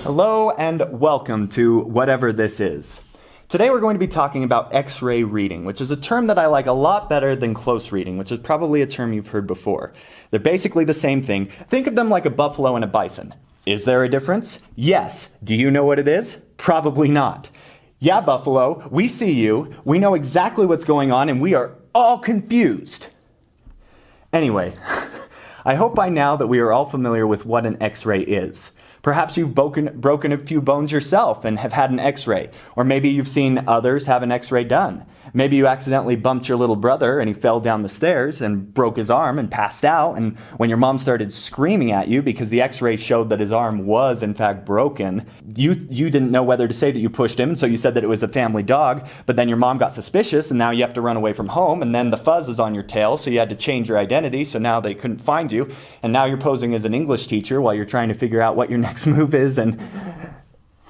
Hello and welcome to whatever this is. Today we're going to be talking about X-ray reading, which is a term that I like a lot better than close reading, which is probably a term you've heard before. They're basically the same thing. Think of them like a buffalo and a bison. Is there a difference? Yes. Do you know what it is? Probably not. Yeah, buffalo, we see you, we know exactly what's going on, and we are all confused. Anyway, I hope by now that we are all familiar with what an X-ray is. Perhaps you've broken a few bones yourself and have had an X-ray, or maybe you've seen others have an X-ray done. Maybe you accidentally bumped your little brother and he fell down the stairs and broke his arm and passed out, and when your mom started screaming at you because the X-ray showed that his arm was in fact broken, you didn't know whether to say that you pushed him, so you said that it was the family dog, but then your mom got suspicious and now you have to run away from home, and then the fuzz is on your tail, so you had to change your identity, so now they couldn't find you, and now you're posing as an English teacher while you're trying to figure out what your next move is, and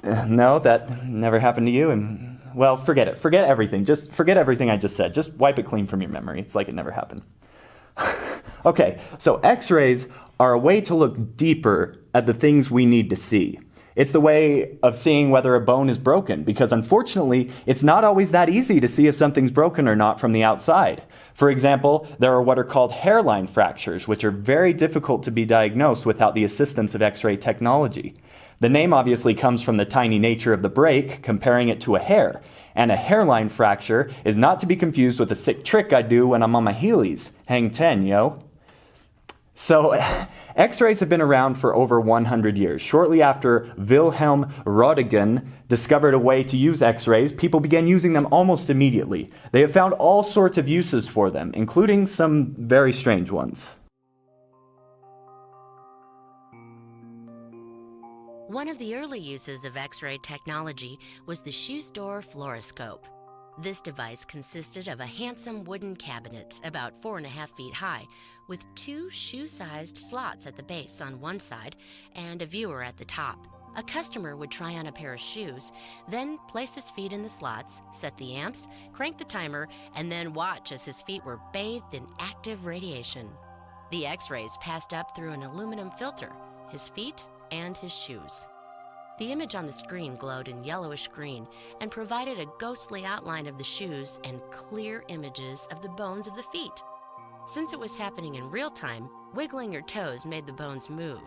no, that never happened to you, and well, forget it. Forget everything. Just forget everything I just said. Just wipe it clean from your memory. It's like it never happened. Okay, so X-rays are a way to look deeper at the things we need to see. It's the way of seeing whether a bone is broken, because unfortunately, it's not always that easy to see if something's broken or not from the outside. For example, there are what are called hairline fractures, which are very difficult to be diagnosed without the assistance of X-ray technology. The name obviously comes from the tiny nature of the break, comparing it to a hair. And a hairline fracture is not to be confused with a sick trick I do when I'm on my heelys. Hang 10, yo. So, X-rays have been around for over 100 years. Shortly after Wilhelm Röntgen discovered a way to use X-rays, people began using them almost immediately. They have found all sorts of uses for them, including some very strange ones. One of the early uses of X-ray technology was the shoe store fluoroscope. This device consisted of a handsome wooden cabinet about 4.5 feet high, with two shoe-sized slots at the base on one side and a viewer at the top. A customer would try on a pair of shoes, then place his feet in the slots, set the amps, crank the timer, and then watch as his feet were bathed in active radiation. The X-rays passed up through an aluminum filter, his feet, and his shoes. The image on the screen glowed in yellowish green and provided a ghostly outline of the shoes and clear images of the bones of the feet. Since it was happening in real time, wiggling your toes made the bones move.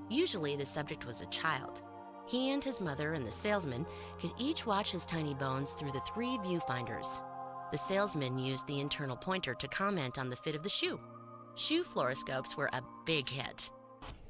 Usually the subject was a child. He and his mother and the salesman could each watch his tiny bones through the 3 viewfinders. The salesman used the internal pointer to comment on the fit of the shoe. Shoe fluoroscopes were a big hit.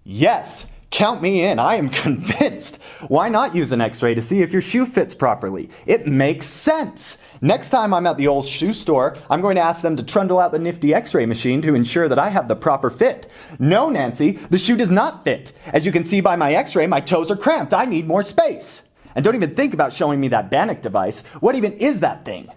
Yes, count me in. I am convinced. Why not use an X-ray to see if your shoe fits properly? It makes sense. Next time I'm at the old shoe store, I'm going to ask them to trundle out the nifty X-ray machine to ensure that I have the proper fit. No, Nancy, the shoe does not fit. As you can see by my X-ray, my toes are cramped. I need more space. And don't even think about showing me that Bannock device. What even is that thing?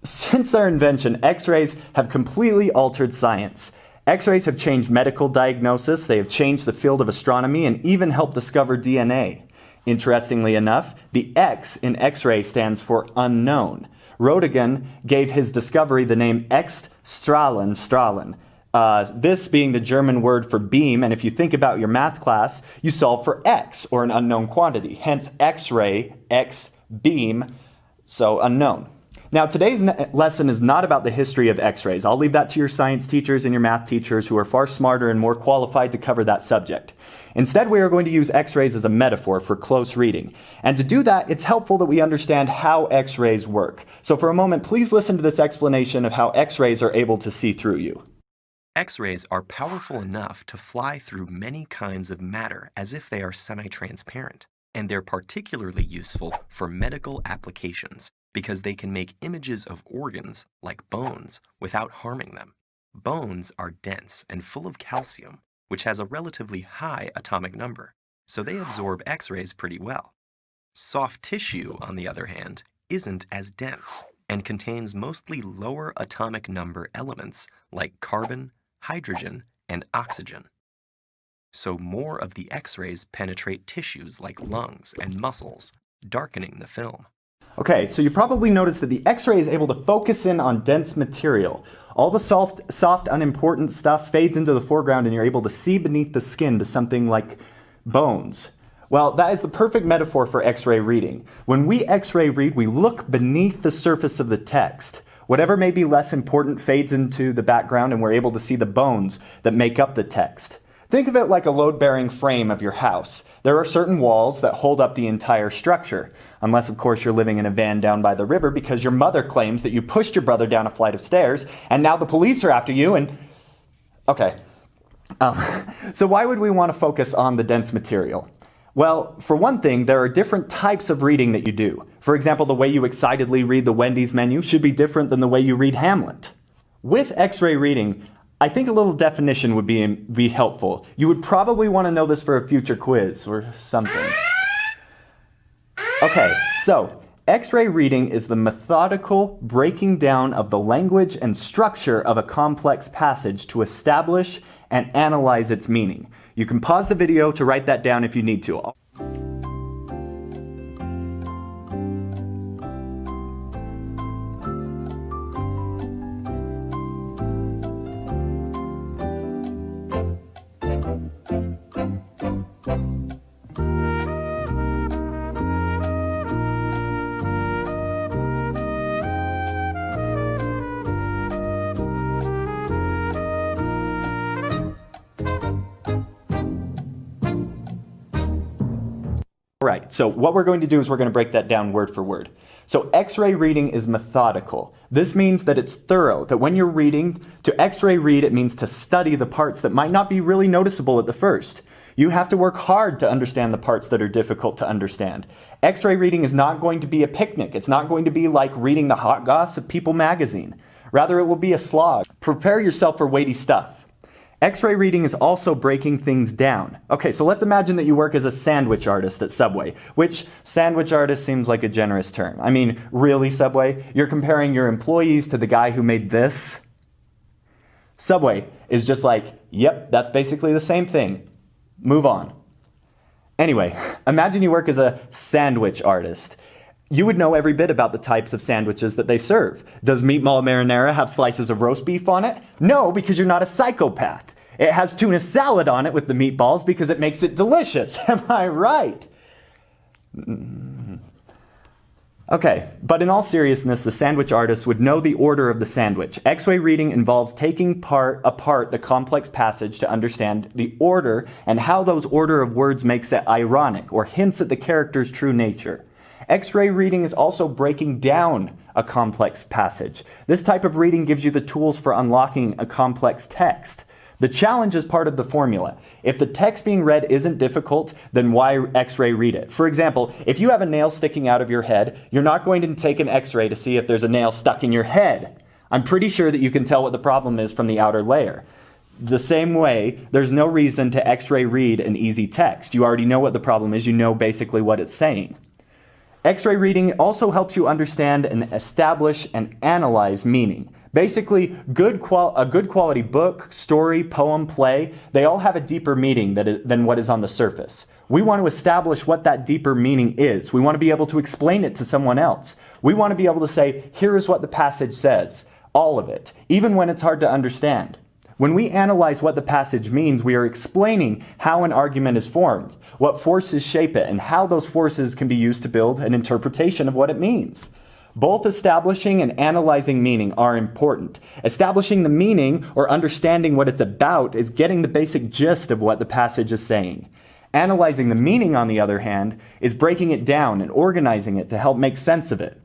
Since their invention, X-rays have completely altered science. X-rays have changed medical diagnosis, they have changed the field of astronomy, and even helped discover DNA. Interestingly enough, the X in X-ray stands for unknown. Röntgen gave his discovery the name X-Strahlen, this being the German word for beam, and if you think about your math class, you solve for X, or an unknown quantity. Hence X-ray, X-beam, so unknown. Now, today's lesson is not about the history of X-rays. I'll leave that to your science teachers and your math teachers who are far smarter and more qualified to cover that subject. Instead, we are going to use X-rays as a metaphor for close reading. And to do that, it's helpful that we understand how X-rays work. So for a moment, please listen to this explanation of how X-rays are able to see through you. X-rays are powerful enough to fly through many kinds of matter as if they are semi-transparent. And they're particularly useful for medical applications, because they can make images of organs, like bones, without harming them. Bones are dense and full of calcium, which has a relatively high atomic number, so they absorb X-rays pretty well. Soft tissue, on the other hand, isn't as dense and contains mostly lower atomic number elements like carbon, hydrogen, and oxygen. So more of the X-rays penetrate tissues like lungs and muscles, darkening the film. Okay, so you probably noticed that the X-ray is able to focus in on dense material. All the soft, unimportant stuff fades into the foreground and you're able to see beneath the skin to something like Bones. Well, that is the perfect metaphor for X-ray reading. When we X-ray read, we look beneath the surface of the text. Whatever may be less important fades into the background, and we're able to see the bones that make up the text. Think of it like a load-bearing frame of your house. There are certain walls that hold up the entire structure. Unless, of course, you're living in a van down by the river because your mother claims that you pushed your brother down a flight of stairs, and now the police are after you and... Okay. So why would we want to focus on the dense material? Well, for one thing, there are different types of reading that you do. For example, the way you excitedly read the Wendy's menu should be different than the way you read Hamlet. With X-ray reading, I think a little definition would be helpful. You would probably want to know this for a future quiz or something. Okay, so X-ray reading is the methodical breaking down of the language and structure of a complex passage to establish and analyze its meaning. You can pause the video to write that down if you need to. All right, so what we're going to do is we're going to break that down word for word. So X-ray reading is methodical. This means that it's thorough, that when you're reading, to X-ray read, it means to study the parts that might not be really noticeable at the first. You have to work hard to understand the parts that are difficult to understand. X-ray reading is not going to be a picnic. It's not going to be like reading the hot goss of People magazine. Rather, it will be a slog. Prepare yourself for weighty stuff. X-ray reading is also breaking things down. Okay, so let's imagine that you work as a sandwich artist at Subway, which sandwich artist seems like a generous term. I mean, really, Subway? You're comparing your employees to the guy who made this? Subway is just like, yep, that's basically the same thing. Move on. Anyway, imagine you work as a sandwich artist. You would know every bit about the types of sandwiches that they serve. Does meatball marinara have slices of roast beef on it? No, because you're not a psychopath. It has tuna salad on it with the meatballs because it makes it delicious. Am I right? Okay, but in all seriousness, the sandwich artist would know the order of the sandwich. X-ray reading involves taking apart the complex passage to understand the order and how those order of words makes it ironic or hints at the character's true nature. X-ray reading is also breaking down a complex passage. This type of reading gives you the tools for unlocking a complex text. The challenge is part of the formula. If the text being read isn't difficult, then why X-ray read it? For example, if you have a nail sticking out of your head, you're not going to take an X-ray to see if there's a nail stuck in your head. I'm pretty sure that you can tell what the problem is from the outer layer. The same way, there's no reason to X-ray read an easy text. You already know what the problem is. You know basically what it's saying. X-ray reading also helps you understand and establish and analyze meaning. Basically, a good quality book, story, poem, play, they all have a deeper meaning than what is on the surface. We want to establish what that deeper meaning is. We want to be able to explain it to someone else. We want to be able to say, here is what the passage says, all of it, even when it's hard to understand. When we analyze what the passage means, we are explaining how an argument is formed, what forces shape it, and how those forces can be used to build an interpretation of what it means. Both establishing and analyzing meaning are important. Establishing the meaning or understanding what it's about is getting the basic gist of what the passage is saying. Analyzing the meaning, on the other hand, is breaking it down and organizing it to help make sense of it.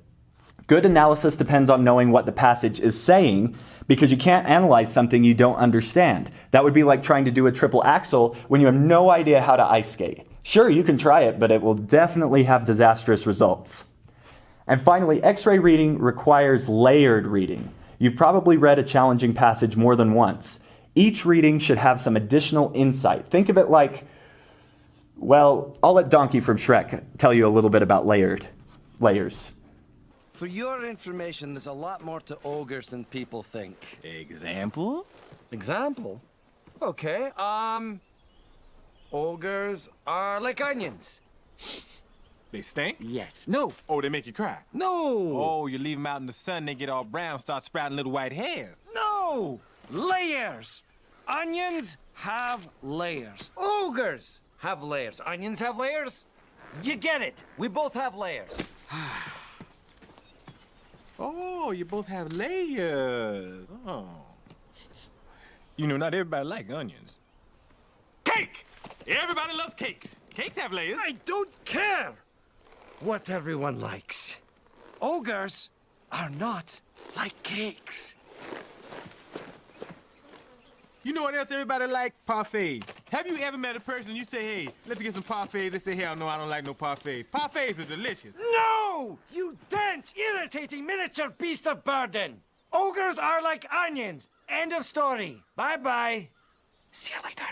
Good analysis depends on knowing what the passage is saying, because you can't analyze something you don't understand. That would be like trying to do a triple axel when you have no idea how to ice skate. Sure, you can try it, but it will definitely have disastrous results. And finally, X-ray reading requires layered reading. You've probably read a challenging passage more than once. Each reading should have some additional insight. Think of it like, well, I'll let Donkey from Shrek tell you a little bit about layers. For your information, there's a lot more to ogres than people think. Example? Example? Okay, ogres are like onions. They stink? Yes. No. Oh, they make you cry? No. Oh, you leave them out in the sun, they get all brown, start sprouting little white hairs. No. Layers. Onions have layers. Ogres have layers. Onions have layers? You get it. We both have layers. Oh, you both have layers. Oh. You know, not everybody likes onions. Cake! Everybody loves cakes. Cakes have layers. I don't care what everyone likes. Ogres are not like cakes. You know what else everybody like? Parfaits. Have you ever met a person you say, hey, let's get some parfaits? They say, hell no, I don't like no parfaits. Parfaits are delicious. No! You dense, irritating miniature beast of burden! Ogres are like onions. End of story. Bye-bye. See you later.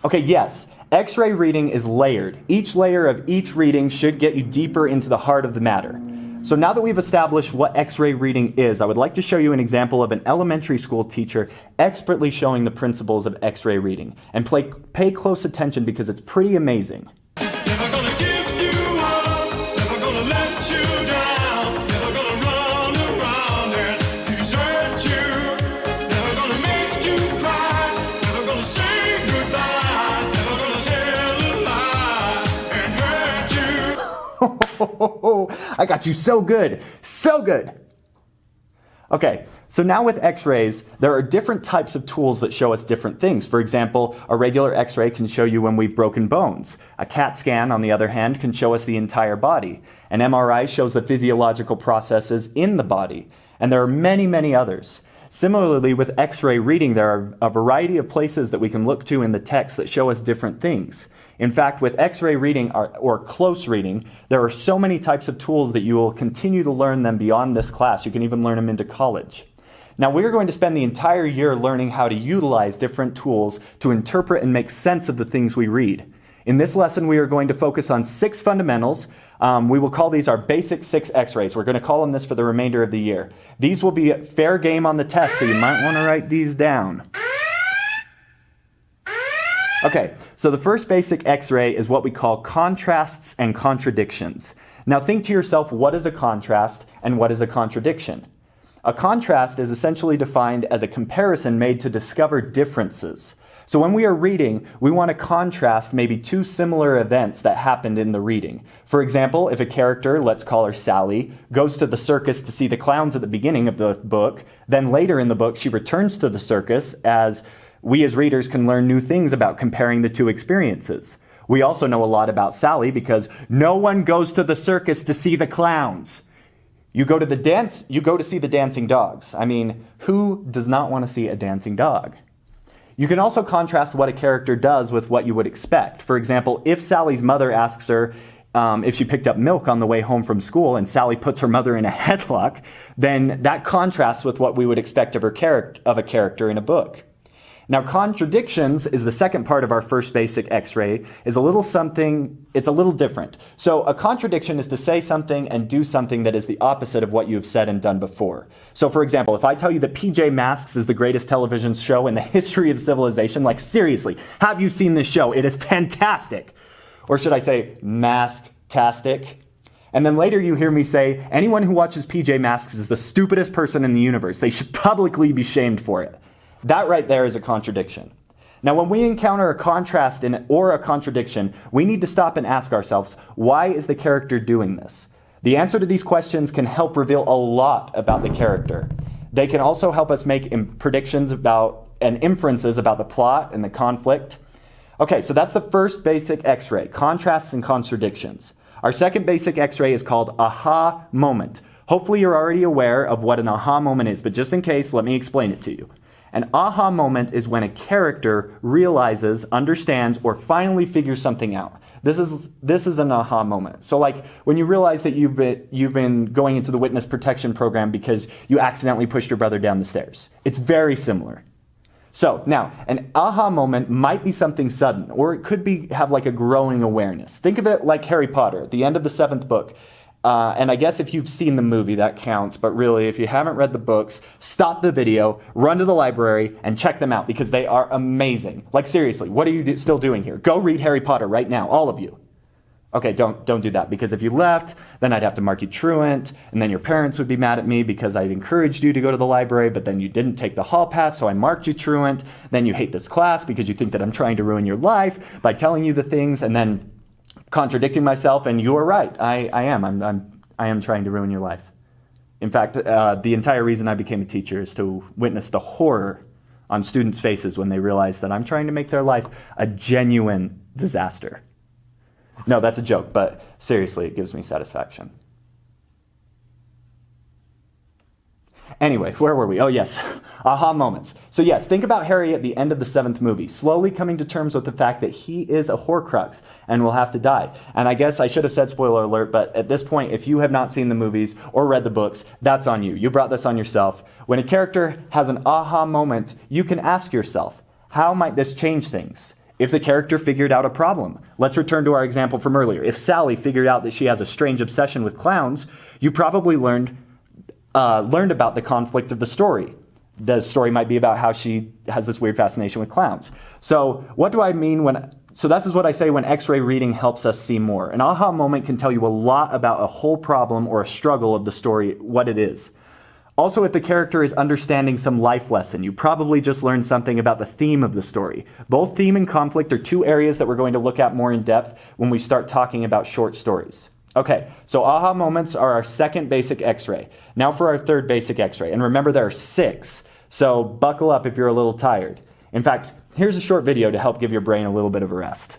Okay, yes, X-ray reading is layered. Each layer of each reading should get you deeper into the heart of the matter. So now that we've established what X-ray reading is, I would like to show you an example of an elementary school teacher expertly showing the principles of X-ray reading. And pay close attention because it's pretty amazing. Never gonna give you up, never gonna let you down, never gonna run around and desert you, never gonna make you cry, never gonna say goodbye, never gonna tell a lie and hurt you. I got you so good, so good. Okay, so now with X-rays, there are different types of tools that show us different things. For example, a regular X-ray can show you when we've broken bones. A CAT scan, on the other hand, can show us the entire body. An MRI shows the physiological processes in the body. And there are many, many others. Similarly, with X-ray reading, there are a variety of places that we can look to in the text that show us different things. In fact, with X-ray reading or close reading, there are so many types of tools that you will continue to learn them beyond this class. You can even learn them into college. Now, we're going to spend the entire year learning how to utilize different tools to interpret and make sense of the things we read. In this lesson, we are going to focus on 6 fundamentals. We will call these our basic 6 X-rays. We're going to call them this for the remainder of the year. These will be fair game on the test, so you might want to write these down. Okay, so the first basic X-ray is what we call contrasts and contradictions. Now think to yourself, what is a contrast and what is a contradiction? A contrast is essentially defined as a comparison made to discover differences. So when we are reading, we want to contrast maybe 2 similar events that happened in the reading. For example, if a character, let's call her Sally, goes to the circus to see the clowns at the beginning of the book, then later in the book she returns to the circus as we as readers can learn new things about comparing the 2 experiences. We also know a lot about Sally because no one goes to the circus to see the clowns. You go to see the dancing dogs. I mean, who does not want to see a dancing dog? You can also contrast what a character does with what you would expect. For example, if Sally's mother asks her if she picked up milk on the way home from school and Sally puts her mother in a headlock, then that contrasts with what we would expect of a character in a book. Now, contradictions is the second part of our first basic X-ray. It's a little different. So a contradiction is to say something and do something that is the opposite of what you have said and done before. So for example, if I tell you that PJ Masks is the greatest television show in the history of civilization, like seriously, have you seen this show? It is fantastic. Or should I say mask-tastic? And then later you hear me say, anyone who watches PJ Masks is the stupidest person in the universe. They should publicly be shamed for it. That right there is a contradiction. Now, when we encounter a contrast or a contradiction, we need to stop and ask ourselves, why is the character doing this? The answer to these questions can help reveal a lot about the character. They can also help us make predictions about and inferences about the plot and the conflict. Okay, so that's the first basic X-ray, contrasts and contradictions. Our second basic X-ray is called aha moment. Hopefully you're already aware of what an aha moment is, but just in case, let me explain it to you. An aha moment is when a character realizes, understands, or finally figures something out. This is an aha moment. So like when you realize that you've been going into the witness protection program because you accidentally pushed your brother down the stairs. It's very similar. So now, an aha moment might be something sudden, or it could have like a growing awareness. Think of it like Harry Potter at the end of the 7th book. And I guess if you've seen the movie, that counts. But really, if you haven't read the books, stop the video, run to the library, and check them out because they are amazing. Like seriously, what are you still doing here? Go read Harry Potter right now, all of you. Okay, don't do that, because if you left, then I'd have to mark you truant, and then your parents would be mad at me because I'd encouraged you to go to the library, but then you didn't take the hall pass, so I marked you truant. Then you hate this class because you think that I'm trying to ruin your life by telling you the things and then contradicting myself, and you are right. I am trying to ruin your life. In fact, the entire reason I became a teacher is to witness the horror on students' faces when they realize that I'm trying to make their life a genuine disaster. No, that's a joke, but seriously, it gives me satisfaction. Anyway, where were we? Oh, yes. Aha moments. So yes, think about Harry at the end of the 7th movie, slowly coming to terms with the fact that he is a Horcrux and will have to die. And I guess I should have said spoiler alert, but at this point, if you have not seen the movies or read the books, that's on you. You brought this on yourself. When a character has an aha moment, you can ask yourself, how might this change things? If the character figured out a problem. Let's return to our example from earlier. If Sally figured out that she has a strange obsession with clowns, you probably learned about the conflict of the story. The story might be about how she has this weird fascination with clowns. So what do I mean so this is what I say when X-ray reading helps us see more. An aha moment can tell you a lot about a whole problem or a struggle of the story, what it is. Also, if the character is understanding some life lesson, you probably just learned something about the theme of the story. Both theme and conflict are two areas that we're going to look at more in depth when we start talking about short stories. Okay, so aha moments are our second basic X-ray. Now for our third basic X-ray. And remember, there are 6, so buckle up if you're a little tired. In fact, here's a short video to help give your brain a little bit of a rest.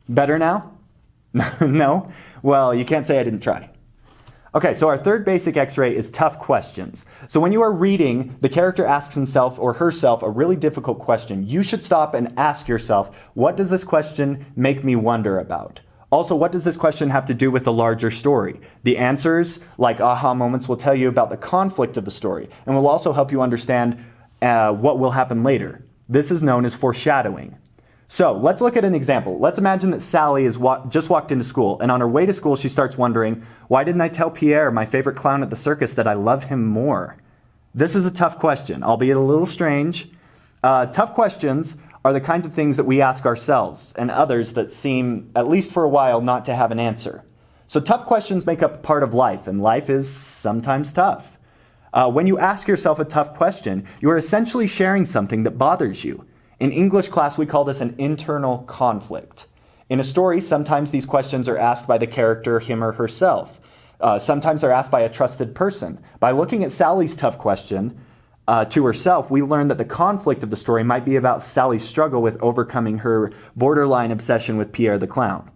Better now? No? Well, you can't say I didn't try. Okay, so our third basic X-ray is tough questions. So when you are reading, the character asks himself or herself a really difficult question. You should stop and ask yourself, what does this question make me wonder about? Also, what does this question have to do with the larger story? The answers, like aha moments, will tell you about the conflict of the story and will also help you understand what will happen later. This is known as foreshadowing. So let's look at an example. Let's imagine that Sally is just walked into school, and on her way to school she starts wondering, why didn't I tell Pierre, my favorite clown at the circus, that I love him more? This is a tough question, albeit a little strange. Tough questions are the kinds of things that we ask ourselves and others that seem, at least for a while, not to have an answer. So tough questions make up part of life, and life is sometimes tough. When you ask yourself a tough question, you are essentially sharing something that bothers you. In English class, we call this an internal conflict. In a story, sometimes these questions are asked by the character, him or herself. Sometimes they're asked by a trusted person. By looking at Sally's tough question to herself, we learn that the conflict of the story might be about Sally's struggle with overcoming her borderline obsession with Pierre the clown.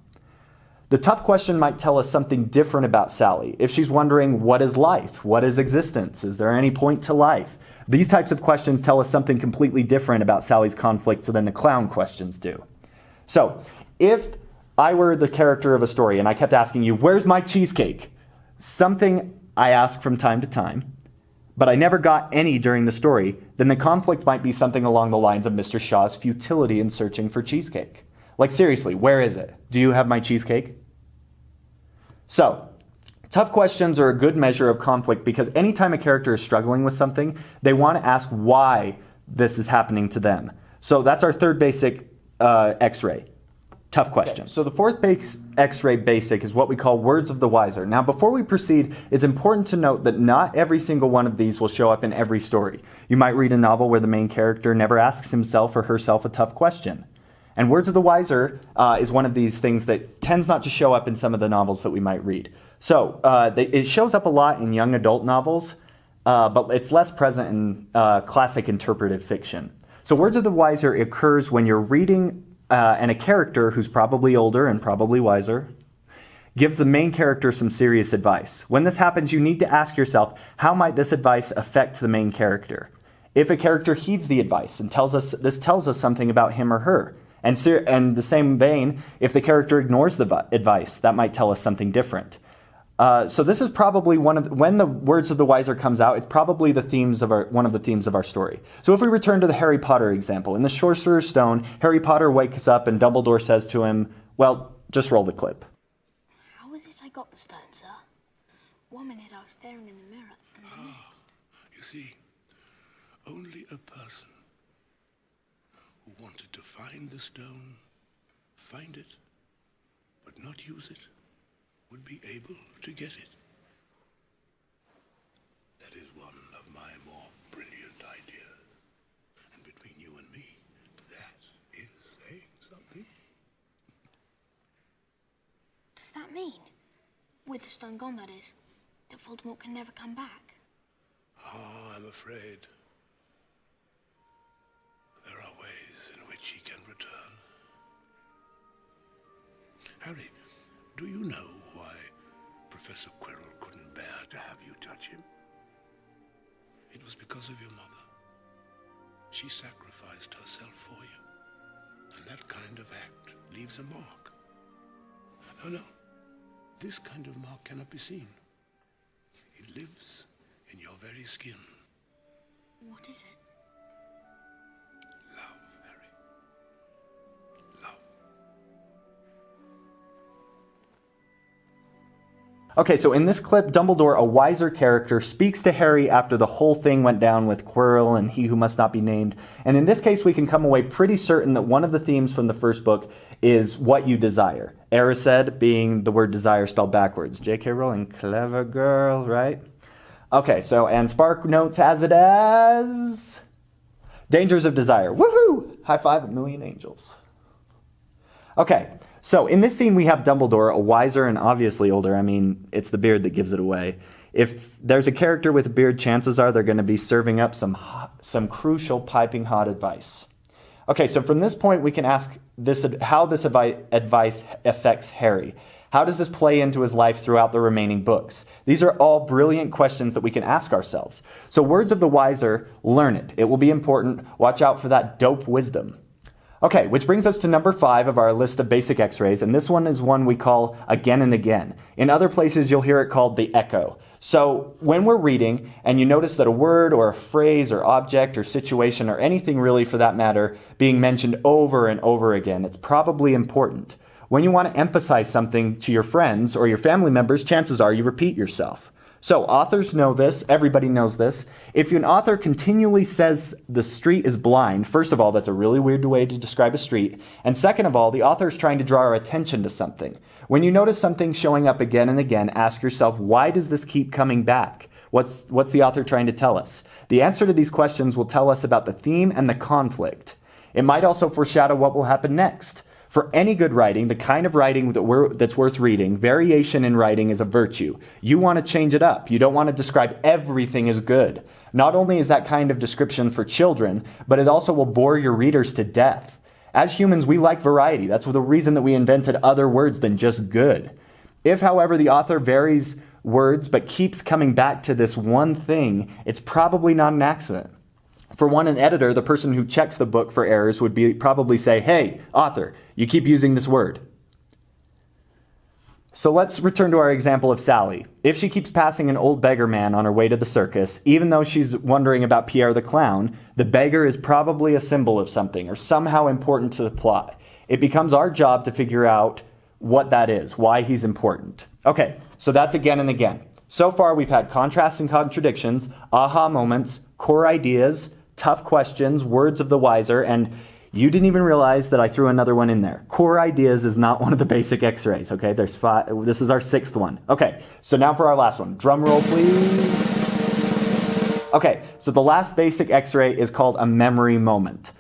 The tough question might tell us something different about Sally. If she's wondering, what is life? What is existence? Is there any point to life? These types of questions tell us something completely different about Sally's conflict than the clown questions do. So, if I were the character of a story and I kept asking you, where's my cheesecake? Something I ask from time to time, but I never got any during the story, then the conflict might be something along the lines of Mr. Shaw's futility in searching for cheesecake. Like seriously, where is it? Do you have my cheesecake? So, tough questions are a good measure of conflict because anytime a character is struggling with something, they want to ask why this is happening to them. So that's our third basic X-ray. Tough question. Okay, so the fourth X-ray basic is what we call words of the wiser. Now, before we proceed, it's important to note that not every single one of these will show up in every story. You might read a novel where the main character never asks himself or herself a tough question. And words of the wiser is one of these things that tends not to show up in some of the novels that we might read. So it shows up a lot in young adult novels, but it's less present in classic interpretive fiction. So words of the wiser occurs when you're reading and a character who's probably older and probably wiser gives the main character some serious advice. When this happens, you need to ask yourself, how might this advice affect the main character? If a character heeds the advice and tells us something about him or her, and in the same vein, if the character ignores the advice, that might tell us something different. So this is probably when the words of the wiser comes out, it's probably one of the themes of our story. So if we return to the Harry Potter example, in the Sorcerer's Stone, Harry Potter wakes up and Dumbledore says to him, well, just roll the clip. How is it I got the stone, sir? 1 minute I was staring in the mirror, and the next. You see, only a person who wanted to find the stone, find it, but not use it, would be able to get it. That is one of my more brilliant ideas. And between you and me, that is saying something. Does that mean, with the stone gone, that is, that Voldemort can never come back? Ah, I'm afraid there are ways in which he can return. Harry, do you know why Professor Quirrell couldn't bear to have you touch him? It was because of your mother. She sacrificed herself for you. And that kind of act leaves a mark. No, this kind of mark cannot be seen. It lives in your very skin. What is it? Love, Harry. Love. Okay, so in this clip, Dumbledore, a wiser character, speaks to Harry after the whole thing went down with Quirrell and He Who Must Not Be Named. And in this case, we can come away pretty certain that one of the themes from the first book is what you desire. Erised being the word desire spelled backwards. J.K. Rowling, clever girl, right? Okay, so, and Spark notes as it as... Dangers of desire. Woohoo! High five, a million angels. Okay, so in this scene we have Dumbledore, a wiser and obviously older. I mean, it's the beard that gives it away. If there's a character with a beard, chances are they're going to be serving up some crucial piping hot advice. Okay, so from this point we can ask how this advice affects Harry. How does this play into his life throughout the remaining books? These are all brilliant questions that we can ask ourselves. So words of the wiser, learn it. It will be important. Watch out for that dope wisdom. Okay, which brings us to number 5 of our list of basic X-rays, and this one is one we call again and again. In other places, you'll hear it called the echo. So when we're reading, and you notice that a word or a phrase or object or situation or anything really for that matter being mentioned over and over again, it's probably important. When you want to emphasize something to your friends or your family members, chances are you repeat yourself. So authors know this, everybody knows this. If an author continually says the street is blind, first of all, that's a really weird way to describe a street. And second of all, the author is trying to draw our attention to something. When you notice something showing up again and again, ask yourself, why does this keep coming back? What's the author trying to tell us? The answer to these questions will tell us about the theme and the conflict. It might also foreshadow what will happen next. For any good writing, the kind of writing that's worth reading, variation in writing is a virtue. You want to change it up. You don't want to describe everything as good. Not only is that kind of description for children, but it also will bore your readers to death. As humans, we like variety. That's the reason that we invented other words than just good. If, however, the author varies words but keeps coming back to this one thing, it's probably not an accident. For one, an editor, the person who checks the book for errors, would probably say, hey, author, you keep using this word. So let's return to our example of Sally. If she keeps passing an old beggar man on her way to the circus, even though she's wondering about Pierre the clown, the beggar is probably a symbol of something or somehow important to the plot. It becomes our job to figure out what that is, why he's important. Okay, so that's again and again. So far we've had contrasts and contradictions, aha moments, core ideas, tough questions, words of the wiser, and you didn't even realize that I threw another one in there. Core ideas is not one of the basic X-rays, okay? There's 5. This is our 6th one. Okay, so now for our last one. Drum roll, please. Okay, so the last basic X-ray is called a memory moment.